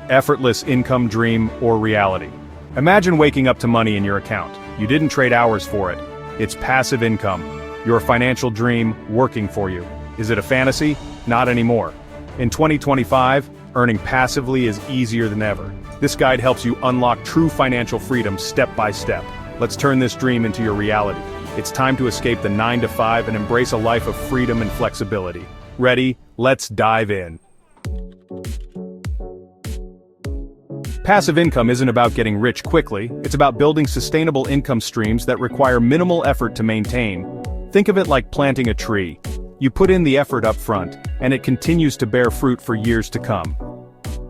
Effortless income dream or reality? Imagine waking up to money in your account. You didn't trade hours for it. It's passive income. Your financial dream working for you. Is it a fantasy? Not anymore. In 2025, earning passively is easier than ever. This guide helps you unlock true financial freedom step by step. Let's turn this dream into your reality. It's time to escape the 9-to-5 and embrace a life of freedom and flexibility. Ready? Let's dive in. Passive income isn't about getting rich quickly, it's about building sustainable income streams that require minimal effort to maintain. Think of it like planting a tree. You put in the effort up front, and it continues to bear fruit for years to come.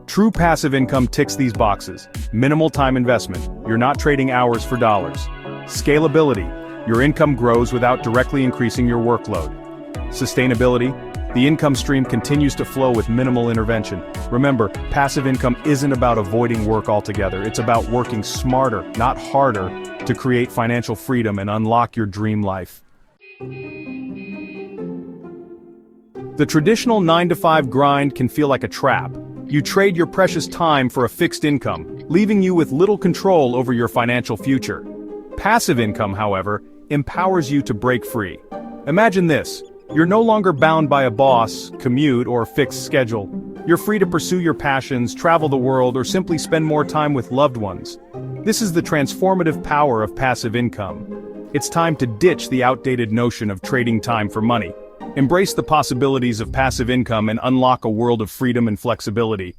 True passive income ticks these boxes. Minimal time investment, you're not trading hours for dollars. Scalability, your income grows without directly increasing your workload. Sustainability, the income stream continues to flow with minimal intervention. Remember, passive income isn't about avoiding work altogether, it's about working smarter, not harder, to create financial freedom and unlock your dream life. The traditional 9-to-5 grind can feel like a trap. You trade your precious time for a fixed income, leaving you with little control over your financial future. Passive income, however, empowers you to break free. Imagine this. You're no longer bound by a boss, commute, or fixed schedule. You're free to pursue your passions, travel the world, or simply spend more time with loved ones. This is the transformative power of passive income. It's time to ditch the outdated notion of trading time for money. Embrace the possibilities of passive income and unlock a world of freedom and flexibility.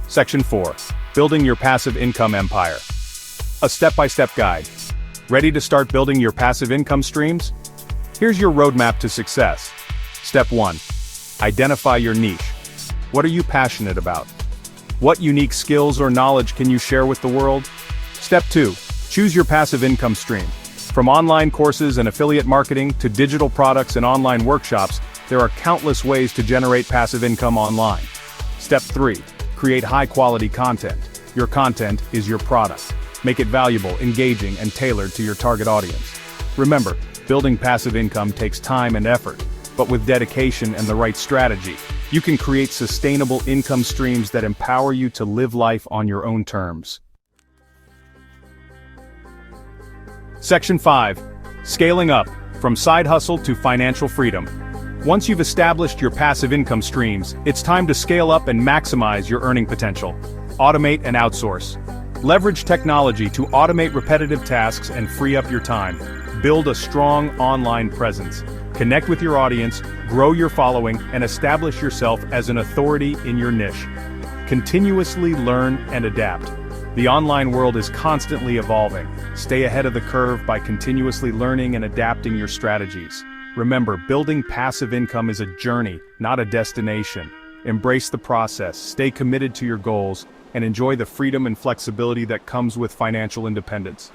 Section 4. Building your passive income empire. A step-by-step guide. Ready to start building your passive income streams? Here's your roadmap to success. Step 1. Identify your niche. What are you passionate about? What unique skills or knowledge can you share with the world? Step 2. Choose your passive income stream. From online courses and affiliate marketing to digital products and online workshops, there are countless ways to generate passive income online. Step 3. Create high-quality content. Your content is your product. Make it valuable, engaging, and tailored to your target audience. Remember, building passive income takes time and effort, but with dedication and the right strategy, you can create sustainable income streams that empower you to live life on your own terms. Section 5. Scaling up, from side hustle to financial freedom. Once you've established your passive income streams, it's time to scale up and maximize your earning potential. Automate and outsource. Leverage technology to automate repetitive tasks and free up your time. Build a strong online presence. Connect with your audience, grow your following, and establish yourself as an authority in your niche. Continuously learn and adapt. The online world is constantly evolving. Stay ahead of the curve by continuously learning and adapting your strategies. Remember, building passive income is a journey, not a destination. Embrace the process, stay committed to your goals, and enjoy the freedom and flexibility that comes with financial independence.